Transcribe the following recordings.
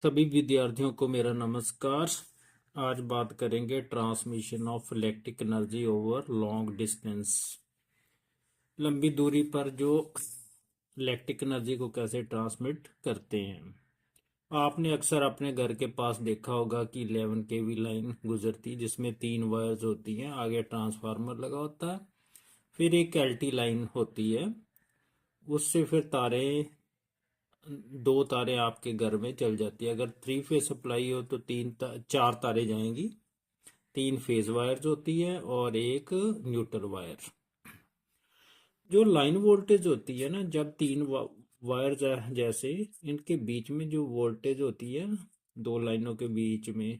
सभी विद्यार्थियों को मेरा नमस्कार। आज बात करेंगे transmission of electric energy over long distance. लंबी दूरी पर जो इलेक्ट्रिक एनर्जी को कैसे ट्रांसमिट करते हैं। आपने अक्सर अपने घर के पास देखा होगा कि 11 केवी लाइन गुजरती है जिसमें 3 वायर्स होती हैं। आगे ट्रांसफार्मर लगा होता है, फिर एक एलटी लाइन होती है, उससे फिर तारे, 2 तारे आपके घर में चल जाती है। अगर 3 फेज सप्लाई हो तो 4 तारे जाएंगी। 3 फेज वायर्स होती है और एक न्यूट्रल वायर। जो लाइन वोल्टेज होती है ना, जब वायर जैसे इनके बीच में जो वोल्टेज होती है, 2 लाइनों के बीच में,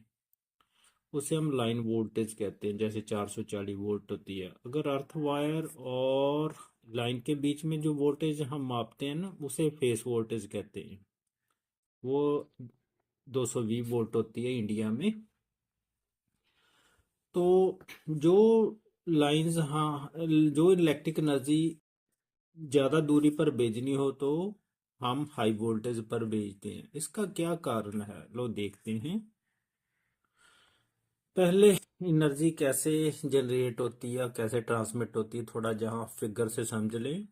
उसे हम लाइन वोल्टेज कहते हैं। जैसे 440 वोल्ट होती है। अगर अर्थ वायर और लाइन के बीच में जो वोल्टेज हम मापते हैं ना, उसे फेस वोल्टेज कहते हैं। वो 220 वोल्ट होती है इंडिया में। तो जो लाइंस, हाँ, जो इलेक्ट्रिक एनर्जी ज़्यादा दूरी पर भेजनी हो तो हम हाई वोल्टेज पर भेजते हैं। इसका क्या कारण है, लो देखते हैं। पहले एनर्जी कैसे जनरेट होती है, कैसे ट्रांसमिट होती है, थोड़ा जहाँ फिगर से समझ लें।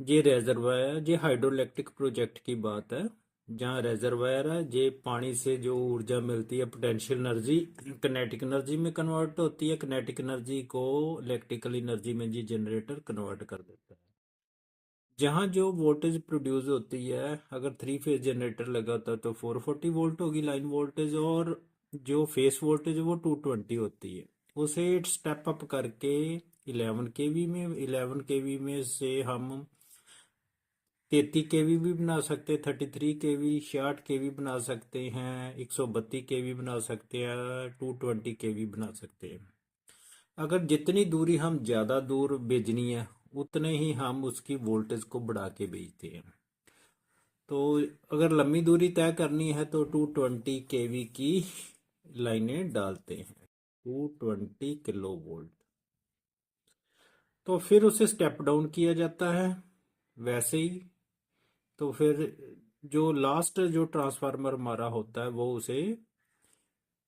ये रेजरवायर, ये हाइड्रो इलेक्ट्रिक प्रोजेक्ट की बात है, जहाँ रेजरवायर है। ये पानी से जो ऊर्जा मिलती है, पोटेंशियल एनर्जी किनेटिक एनर्जी में कन्वर्ट होती है। किनेटिक एनर्जी को इलेक्ट्रिकल एनर्जी में ये जनरेटर कन्वर्ट कर देता है। जहाँ जो वोल्टेज प्रोड्यूस होती है, अगर 3 फेज जनरेटर लगा होता है तो 440 वोल्ट होगी लाइन वोल्टेज, और जो फेस वोल्टेज है वो 220 होती है। उसे स्टेप अप करके 11 केवी में, 11 केवी में से हम 33 केवी भी बना सकते हैं, 33 केवी, 66 केवी बना सकते हैं, 132 केवी बना सकते हैं, 220 केवी बना सकते हैं। अगर जितनी दूरी हम ज़्यादा दूर भेजनी है, उतने ही हम उसकी वोल्टेज को बढ़ा के भेजते हैं। तो अगर लंबी दूरी तय करनी है तो 220 केवी की लाइनें डालते हैं, 220 किलो वोल्ट। तो फिर उसे स्टेप डाउन किया जाता है वैसे ही। तो फिर जो लास्ट जो ट्रांसफार्मर हमारा होता है वो उसे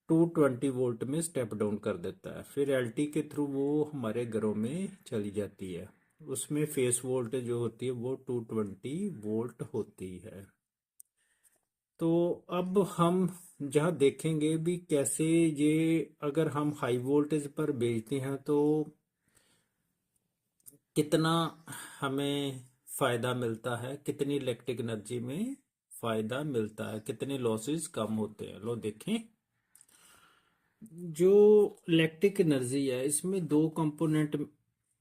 220 वोल्ट में स्टेप डाउन कर देता है। फिर एलटी के थ्रू वो हमारे घरों में चली जाती है। उसमें फेस वोल्टेज जो होती है वो 220 वोल्ट होती है। तो अब हम जहाँ देखेंगे भी कैसे ये, अगर हम हाई वोल्टेज पर भेजते हैं तो कितना हमें फायदा मिलता है, कितनी इलेक्ट्रिक एनर्जी में फायदा मिलता है, कितने लॉसेस कम होते हैं। लो देखें। जो इलेक्ट्रिक एनर्जी है, इसमें 2 कंपोनेंट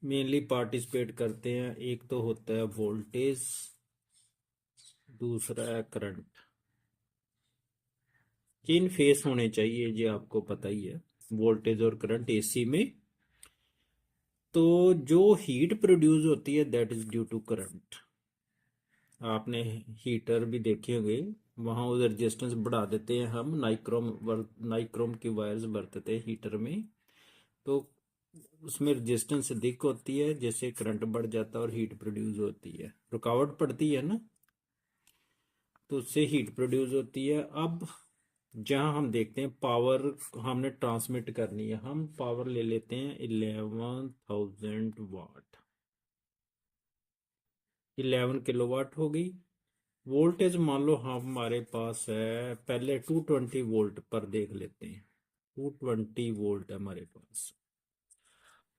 मेनली पार्टिसिपेट करते हैं। एक तो होता है वोल्टेज, दूसरा है करंट। तीन फेस होने चाहिए, ये आपको पता ही है, वोल्टेज और करंट एसी में। तो जो हीट प्रोड्यूस होती है that is due to current. आपने हीटर भी देखे होंगे, वहाँ उधर रेजिस्टेंस बढ़ा देते हैं हम। नाइक्रोम की वायर्स बरतते हैं हीटर में, तो उसमें रेजिस्टेंस अधिक होती है, जैसे करंट बढ़ जाता है और हीट प्रोड्यूस होती है। रुकावट पड़ती है ना, तो उससे हीट प्रोड्यूस होती है। अब जहाँ हम देखते हैं पावर हमने ट्रांसमिट करनी है, हम पावर ले लेते हैं 11,000 वाट। 11 किलोवाट हो गई। वोल्टेज मान लो हमारे पास है, पहले 220 वोल्ट पर देख लेते हैं। 220 वोल्ट है हमारे पास।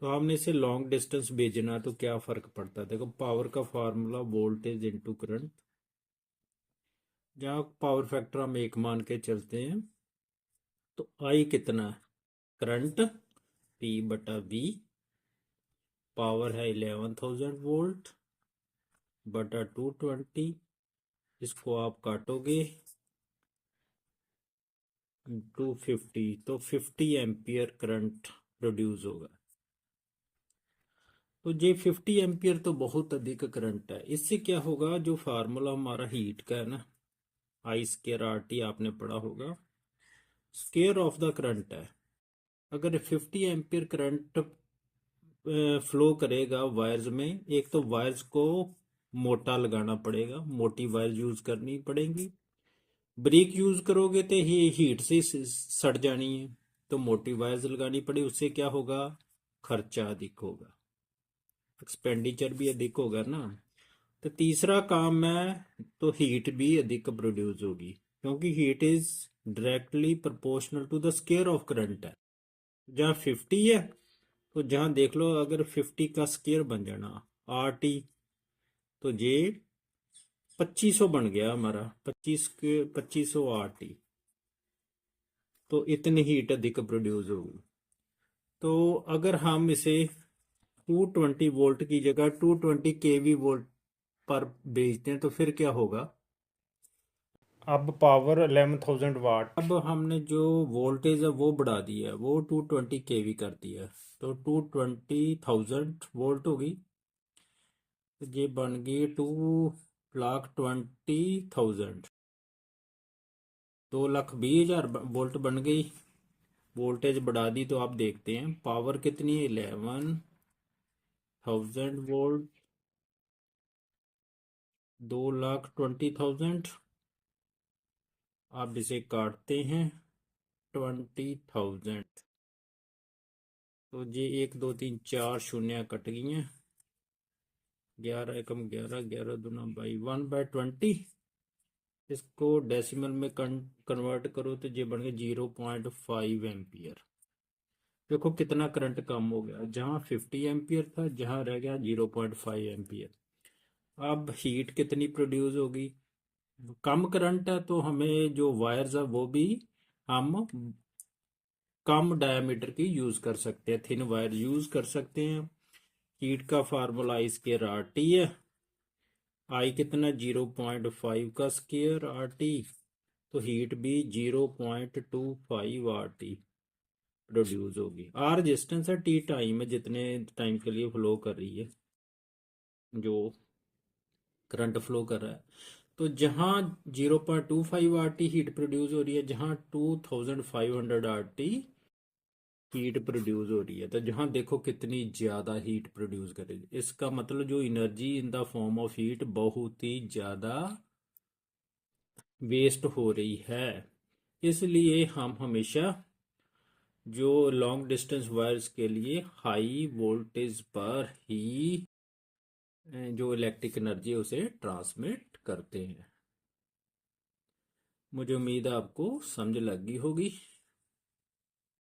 तो हमने इसे लॉन्ग डिस्टेंस भेजना, तो क्या फर्क पड़ता है। देखो, पावर का फार्मूला वोल्टेज इनटू करंट। जहाँ पावर फैक्टर हम 1 मान के चलते हैं, तो आई कितना है, करंट P/V। पावर है 11,000 वोल्ट बटा 220। इसको आप काटोगे 250, तो 50 एम्पियर करंट प्रोड्यूस होगा। तो ये 50 एम्पियर तो बहुत अधिक करंट है। इससे क्या होगा, जो फार्मूला हमारा हीट का है ना, I²RT आपने पढ़ा होगा, स्केयर ऑफ द करंट है। अगर 50 एम्पियर करंट फ्लो करेगा वायर्स में, एक तो वायर्स को मोटा लगाना पड़ेगा, मोटी वायर यूज करनी पड़ेगी। ब्रिक यूज करोगे तो ये हीट से सड़ जानी है, तो मोटी वायर्स लगानी पड़ी, उससे क्या होगा, खर्चा अधिक होगा, एक्सपेंडिचर भी अधिक होगा ना। तो तीसरा काम है, तो हीट भी अधिक प्रोड्यूस होगी, क्योंकि heat is directly proportional to the square of current है। जहाँ 50 है, तो जहाँ देख लो अगर 50 का स्क्वायर बन जाना RT, तो ये 2500 बन गया हमारा, 2500 RT, तो इतनी हीट अधिक प्रोड्यूस होगी। तो अगर हम इसे 220 वोल्ट की जगह 220 kV पर भेजते हैं तो फिर क्या होगा, अब पावर 11,000 वाट, अब हमने जो वोल्टेज है वो बढ़ा दी है, वो 220 kV कर दिया है, तो 220,000 वोल्ट होगी। तो ये बन गई 2,20,000, 2,20,000 वोल्ट बन गई। वोल्टेज बढ़ा दी तो आप देखते हैं पावर कितनी है, 11,000 वोल्ट, 2,20,000, आप इसे काटते हैं 20,000, तो ये 1 2 3 4 शून्य कट गई हैं, 11 एकम 11, 11 दूना 1/20, इसको डेसिमल में कन्वर्ट करो तो ये बन गया 0.5 एम्पियर। देखो कितना करंट कम हो गया, जहाँ 50 एम्पियर था जहाँ रह गया 0.5 एम्पियर। अब हीट कितनी प्रोड्यूस होगी, कम करंट है तो हमें जो वायर्स है वो भी हम कम डायमीटर की यूज कर सकते हैं, थिन वायर यूज कर सकते हैं। हीट का फार्मूला आई स्क्वायर RT है, आई कितना 0.5 का स्क्वायर RT, तो हीट भी 0.25 RT प्रोड्यूस होगी। R रेजिस्टेंस है, T टाइम है, जितने टाइम के लिए फ्लो कर रही है, जो करंट फ्लो कर रहा है। तो जहाँ 0.25 RT हीट प्रोड्यूस हो रही है, जहाँ 2,500 RT हीट प्रोड्यूस हो रही है, तो जहाँ देखो कितनी ज़्यादा हीट प्रोड्यूस करेगी, इसका मतलब जो energy in the form of heat बहुत ही ज़्यादा वेस्ट हो रही है। इसलिए हम हमेशा जो लॉन्ग डिस्टेंस वायर्स के लिए हाई वोल्टेज पर ही जो इलेक्ट्रिक एनर्जी है उसे ट्रांसमिट करते हैं। मुझे उम्मीद है आपको समझ लगी होगी।